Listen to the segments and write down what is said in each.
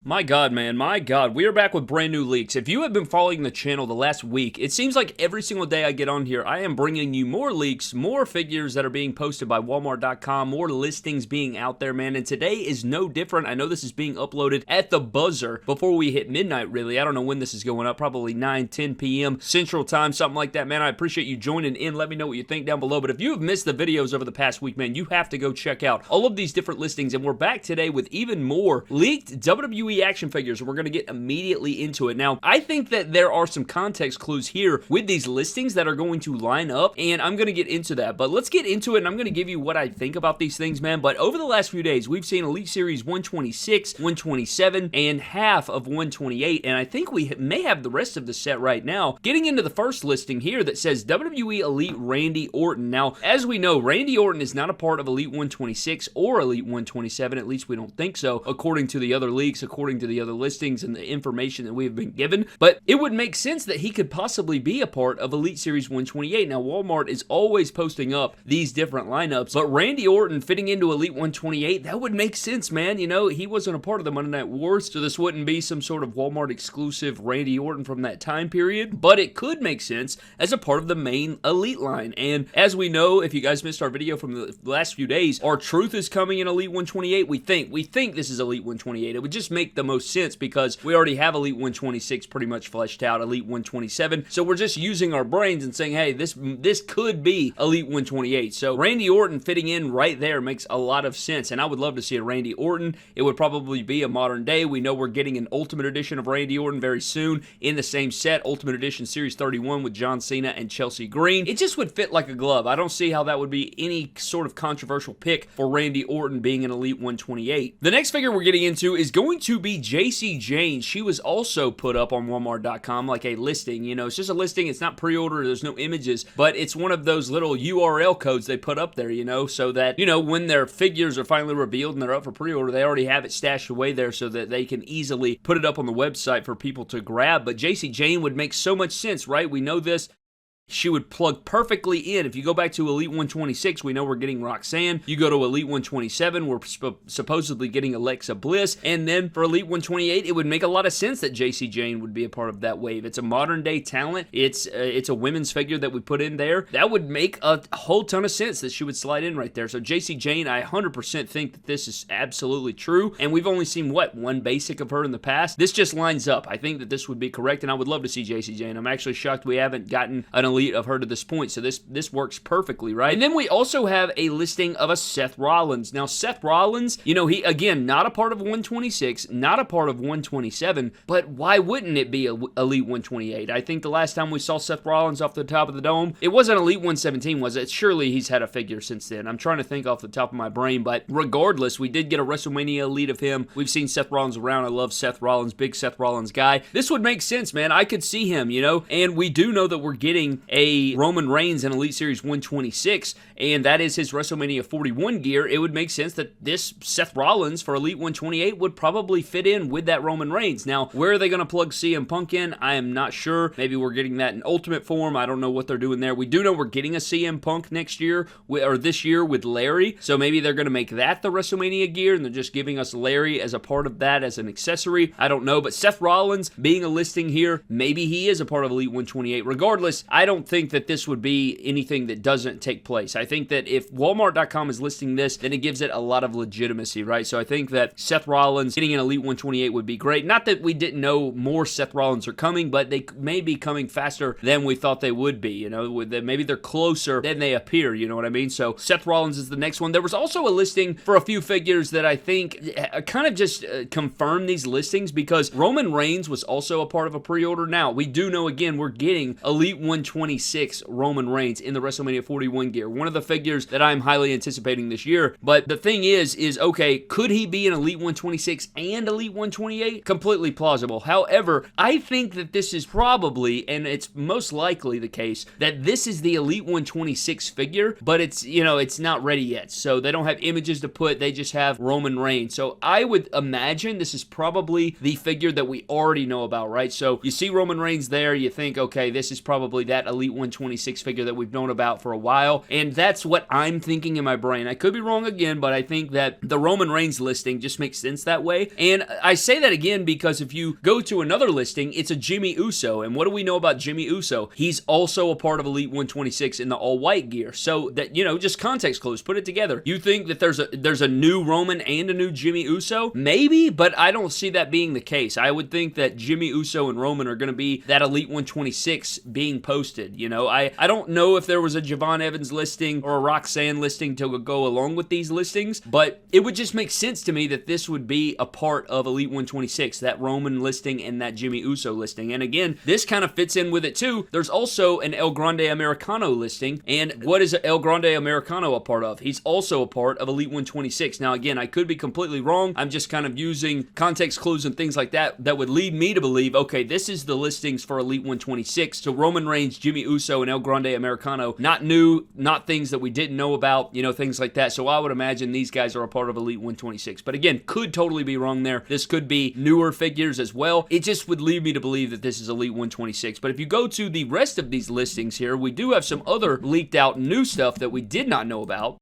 My God, man, my God, we are back with brand new leaks. If you have been following the channel the last week, it seems like every single day I get on here, I am bringing you more leaks, more figures that are being posted by Walmart.com, more listings being out there, man, and today is no different. I know this is being uploaded at the buzzer before we hit midnight, really. I don't know when this is going up, probably 9, 10 p.m. Central Time, something like that, man. I appreciate you joining in. Let me know what you think down below, but if you have missed the videos over the past week, man, you have to go check out all of these different listings, and we're back today with even more leaked WWE action figures, and we're going to get immediately into it. Now, I think that there are some context clues here with these listings that are going to line up, and I'm going to get into that, but let's get into it, and I'm going to give you what I think about these things, man. But over the last few days, we've seen Elite Series 126, 127, and half of 128, and I think we may have the rest of the set right now. Getting into the first listing here that says WWE Elite Randy Orton. Now, as we know, Randy Orton is not a part of Elite 126 or Elite 127, at least we don't think so, according to the other leaks, according to the other listings and the information that we have been given, but it would make sense that he could possibly be a part of Elite Series 128. Now, Walmart is always posting up these different lineups, but Randy Orton fitting into Elite 128, that would make sense, man. You know, he wasn't a part of the Monday Night Wars, so this wouldn't be some sort of Walmart exclusive Randy Orton from that time period, but it could make sense as a part of the main Elite line. And as we know, if you guys missed our video from the last few days, R-Truth is coming in Elite 128. We think this is Elite 128. It would just make the most sense because we already have Elite 126 pretty much fleshed out, Elite 127, so we're just using our brains and saying, hey, this could be Elite 128. So Randy Orton fitting in right there makes a lot of sense, and I would love to see a Randy Orton. It would probably be a modern day. We know we're getting an Ultimate Edition of Randy Orton very soon in the same set, Ultimate Edition Series 31 with John Cena and Chelsea Green. It just would fit like a glove. I don't see how that would be any sort of controversial pick for Randy Orton being an Elite 128. The next figure we're getting into is going to be Jacy Jane. She was also put up on Walmart.com like a listing. You know, it's just a listing. It's not pre-order. There's no images, but it's one of those little URL codes they put up there, you know, so that, you know, when their figures are finally revealed and they're up for pre-order, they already have it stashed away there so that they can easily put it up on the website for people to grab. But Jacy Jane would make so much sense, right? We know this. She would plug perfectly in. If you go back to Elite 126, we know we're getting Roxanne. You go to Elite 127, we're supposedly getting Alexa Bliss. And then for Elite 128, it would make a lot of sense that Jacy Jane would be a part of that wave. It's a modern day talent. It's a women's figure that we put in there. That would make a whole ton of sense that she would slide in right there. So Jacy Jane, I 100% think that this is absolutely true. And we've only seen, what, one basic of her in the past? This just lines up. I think that this would be correct, and I would love to see Jacy Jane. I'm actually shocked we haven't gotten an Elite of her to this point, so this works perfectly, right? And then we also have a listing of a Seth Rollins. Now, Seth Rollins, you know, he, again, not a part of 126, not a part of 127, but why wouldn't it be Elite 128? I think the last time we saw Seth Rollins off the top of the dome, it wasn't Elite 117, was it? Surely he's had a figure since then. I'm trying to think off the top of my brain, but regardless, we did get a WrestleMania Elite of him. We've seen Seth Rollins around. I love Seth Rollins, big Seth Rollins guy. This would make sense, man. I could see him, you know, and we do know that we're getting a Roman Reigns in Elite Series 126, and that is his WrestleMania 41 gear. It would make sense that this Seth Rollins for Elite 128 would probably fit in with that Roman Reigns. Now, where are they going to plug CM Punk in? I am not sure. Maybe we're getting that in Ultimate form. I don't know what they're doing there. We do know we're getting a CM Punk next year, or this year with Larry, so maybe they're going to make that the WrestleMania gear, and they're just giving us Larry as a part of that as an accessory. I don't know, but Seth Rollins being a listing here, maybe he is a part of Elite 128. Regardless, I don't think that this would be anything that doesn't take place. I think that if Walmart.com is listing this, then it gives it a lot of legitimacy, right? So I think that Seth Rollins getting an Elite 128 would be great. Not that we didn't know more Seth Rollins are coming, but they may be coming faster than we thought they would be, you know? Maybe they're closer than they appear, you know what I mean? So Seth Rollins is the next one. There was also a listing for a few figures that I think kind of just confirm these listings, because Roman Reigns was also a part of a pre-order. Now, we do know, again, we're getting Elite 126 Roman Reigns in the WrestleMania 41 gear. One of the figures that I'm highly anticipating this year. But the thing is okay, could he be an Elite 126 and Elite 128? Completely plausible. However, I think that this is probably, and it's most likely the case, that this is the Elite 126 figure, but it's, you know, it's not ready yet. So they don't have images to put, they just have Roman Reigns. So I would imagine this is probably the figure that we already know about, right? So you see Roman Reigns there, you think, okay, this is probably that Elite 126 figure that we've known about for a while, and that's what I'm thinking in my brain. I could be wrong again, but I think that the Roman Reigns listing just makes sense that way. And I say that again because if you go to another listing, it's a Jimmy Uso, and what do we know about Jimmy Uso? He's also a part of Elite 126 in the all-white gear, so that, you know, just context clues, put it together. You think that there's a new Roman and a new Jimmy Uso? Maybe, but I don't see that being the case. I would think that Jimmy Uso and Roman are going to be that Elite 126 being posted. You know, I don't know if there was a Javon Evans listing or a Roxanne listing to go along with these listings, but it would just make sense to me that this would be a part of Elite 126, that Roman listing and that Jimmy Uso listing. And again, this kind of fits in with it too. There's also an El Grande Americano listing, and what is El Grande Americano a part of? He's also a part of Elite 126. Now again, I could be completely wrong. I'm just kind of using context clues and things like that that would lead me to believe, okay, this is the listings for Elite 126. So Roman Reigns, Jimmy Uso, and El Grande Americano, not new, not things that we didn't know about, you know, things like that. So I would imagine these guys are a part of Elite 126. But again, could totally be wrong there. This could be newer figures as well. It just would lead me to believe that this is Elite 126. But if you go to the rest of these listings here, we do have some other leaked out new stuff that we did not know about.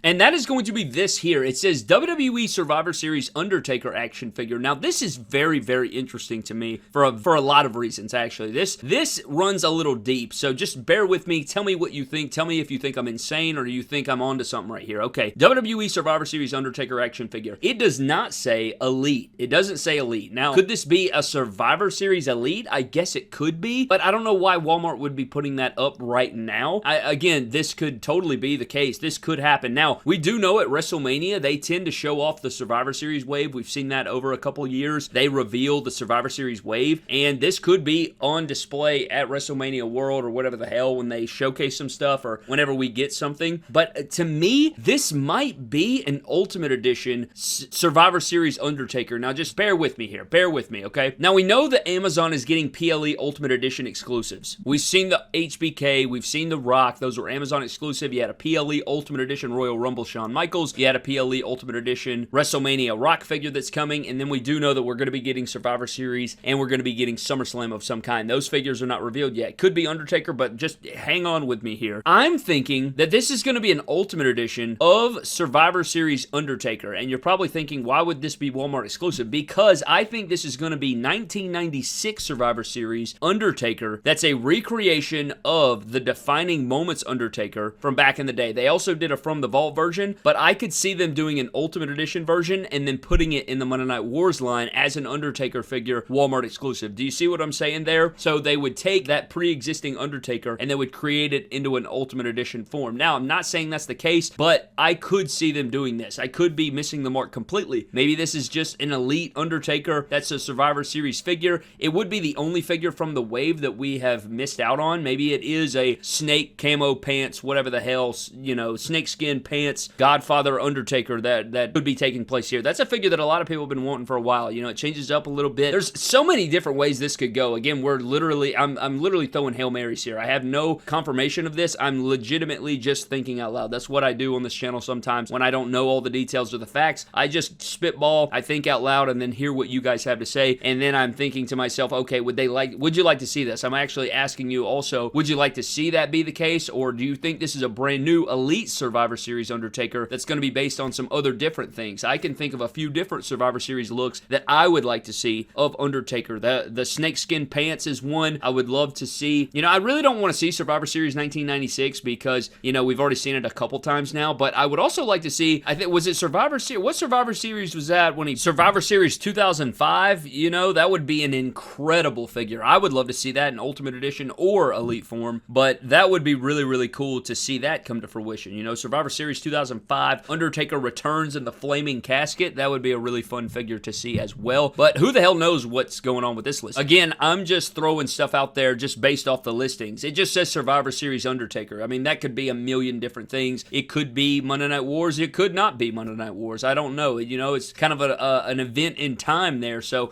And that is going to be this here. It says WWE Survivor Series Undertaker action figure. Now, this is very, very interesting to me for a lot of reasons, actually. This runs a little deep, so just bear with me. Tell me what you think. Tell me if you think I'm insane or do you think I'm onto something right here. Okay, WWE Survivor Series Undertaker action figure. It does not say Elite. It doesn't say Elite. Now, could this be a Survivor Series Elite? I guess it could be, but I don't know why Walmart would be putting that up right now. Again, this could totally be the case. This could happen. Now, we do know at WrestleMania, they tend to show off the Survivor Series wave. We've seen that over a couple years. They reveal the Survivor Series wave, and this could be on display at WrestleMania World or whatever the hell when they showcase some stuff or whenever we get something. But to me, this might be an Ultimate Edition Survivor Series Undertaker. Now, just bear with me here. Bear with me, okay? Now, we know that Amazon is getting PLE Ultimate Edition exclusives. We've seen the HBK. We've seen the Rock. Those were Amazon exclusive. You had a PLE Ultimate Edition Royal Rumble Shawn Michaels. You had a PLE Ultimate Edition WrestleMania Rock figure that's coming, and then we do know that we're going to be getting Survivor Series, and we're going to be getting SummerSlam of some kind. Those figures are not revealed yet. Could be Undertaker, but just hang on with me here. I'm thinking that this is going to be an Ultimate Edition of Survivor Series Undertaker, and you're probably thinking, why would this be Walmart exclusive? Because I think this is going to be 1996 Survivor Series Undertaker. That's a recreation of the Defining Moments Undertaker from back in the day. They also did a From the Vault version, but I could see them doing an Ultimate Edition version and then putting it in the Monday Night Wars line as an Undertaker figure, Walmart exclusive. Do you see what I'm saying there? So they would take that pre-existing Undertaker and they would create it into an Ultimate Edition form. Now, I'm not saying that's the case, but I could see them doing this. I could be missing the mark completely. Maybe this is just an Elite Undertaker that's a Survivor Series figure. It would be the only figure from the wave that we have missed out on. Maybe it is a snake camo pants, whatever the hell, you know, snakeskin pants, Godfather Undertaker that could be taking place here. That's a figure that a lot of people have been wanting for a while. You know, it changes up a little bit. There's so many different ways this could go. Again, I'm literally throwing Hail Marys here. I have no confirmation of this. I'm legitimately just thinking out loud. That's what I do on this channel sometimes when I don't know all the details or the facts. I just spitball, I think out loud, and then hear what you guys have to say, and then I'm thinking to myself, okay, would you like to see this? I'm actually asking you also, would you like to see that be the case, or do you think this is a brand new Elite Survivor Series Undertaker that's going to be based on some other different things? I can think of a few different Survivor Series looks that I would like to see of Undertaker. The snakeskin pants is one I would love to see. You know, I really don't want to see Survivor Series 1996 because, you know, we've already seen it a couple times now, but I would also like to see, I think, was it Survivor Series? What Survivor Series was that when Survivor Series 2005? You know, that would be an incredible figure. I would love to see that in Ultimate Edition or Elite form, but that would be really, really cool to see that come to fruition. You know, Survivor Series 2005, Undertaker returns in the flaming casket. That would be a really fun figure to see as well, but who the hell knows what's going on with this list? Again, I'm just throwing stuff out there just based off the listings. It just says Survivor Series Undertaker. I mean, that could be a million different things. It could be Monday Night Wars. It could not be Monday Night Wars. I don't know. You know, it's kind of an event in time there, so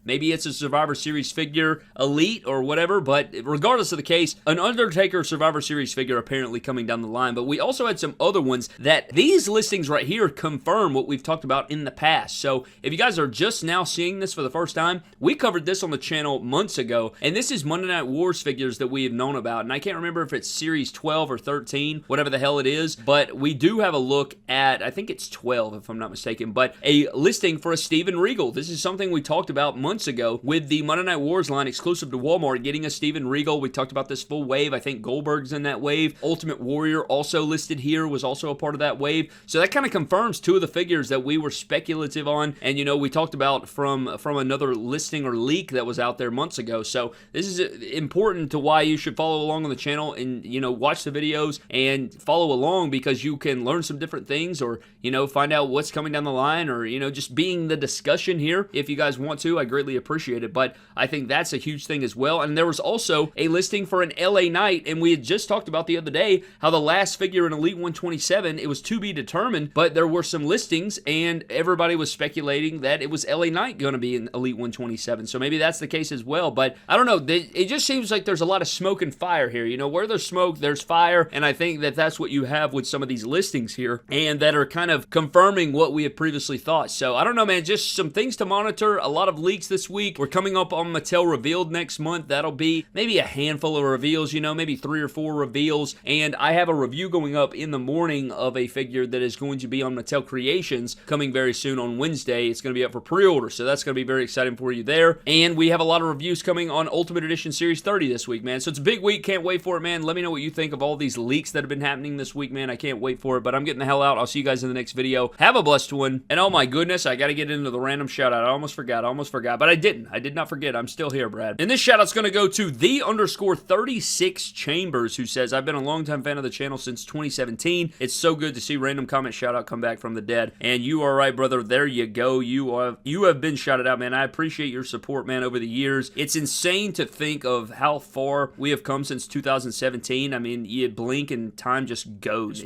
Maybe it's a Survivor Series figure, Elite or whatever, but regardless of the case, an Undertaker Survivor Series figure apparently coming down the line. But we also had some other ones that these listings right here confirm what we've talked about in the past. So if you guys are just now seeing this for the first time, we covered this on the channel months ago, and this is Monday Night Wars figures that we have known about, and I can't remember if it's Series 12 or 13, whatever the hell it is, but we do have a look at, I think it's 12 if I'm not mistaken, but a listing for a Steven Regal. This is something we talked about months ago with the Monday Night Wars line exclusive to Walmart, getting a Steven Regal. We talked about this full wave. I think Goldberg's in that wave. Ultimate Warrior also listed here, was also a part of that wave. So that kind of confirms two of the figures that we were speculative on, and you know, we talked about from another listing or leak that was out there months ago. So this is important to why you should follow along on the channel and, you know, watch the videos and follow along, because you can learn some different things, or, you know, find out what's coming down the line, or, you know, just being the discussion here. If you guys want to, I greatly appreciate it, but I think that's a huge thing as well. And there was also a listing for an LA Knight, and we had just talked about the other day how the last figure in Elite 127, it was to be determined, but there were some listings and everybody was speculating that it was LA Knight going to be in Elite 127. So maybe that's the case as well, but I don't know. It just seems like there's a lot of smoke and fire here. You know, where there's smoke, there's fire, and I think that that's what you have with some of these listings here, and that are kind of confirming what we have previously thought. So I don't know, man, just some things to monitor. A lot of leaks this week. We're coming up on Mattel Revealed next month. That'll be maybe a handful of reveals, you know, maybe 3 or 4 reveals, and I have a review going up in the morning of a figure that is going to be on Mattel Creations coming very soon on Wednesday. It's going to be up for pre-order, so that's going to be very exciting for you there. And we have a lot of reviews coming on Ultimate Edition Series 30 this week, man. So it's a big week. Can't wait for it, man. Let me know what you think of all these leaks that have been happening this week, man. I can't wait for it, but I'm getting the hell out. I'll see you guys in the next video. Have a blessed one. And oh my goodness, I got to get into the random shout out. I almost forgot, but I didn't. I did not forget. I'm still here, Brad. And this shout out's going to go to the_36 Chambers, who says, I've been a longtime fan of the channel since 2017. It's so good to see random comment shout out come back from the dead. And you are right, brother. There you go. You have been shouted out, man. I appreciate your support, man, over the years. It's insane to think of how far we have come since 2017. I mean, you blink and time just goes.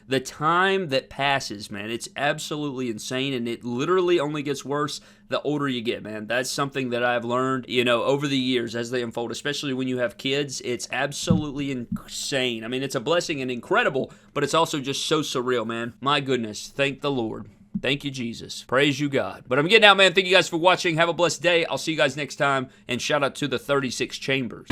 The time that passes, man, it's absolutely insane, and it literally only gets worse the older you get, man. That's something that I've learned, you know, over the years as they unfold, especially when you have kids. It's absolutely insane. I mean, it's a blessing and incredible, but it's also just so surreal, man. My goodness. Thank the Lord. Thank you, Jesus. Praise you, God. But I'm getting out, man. Thank you guys for watching. Have a blessed day. I'll see you guys next time, and shout out to the 36 Chambers.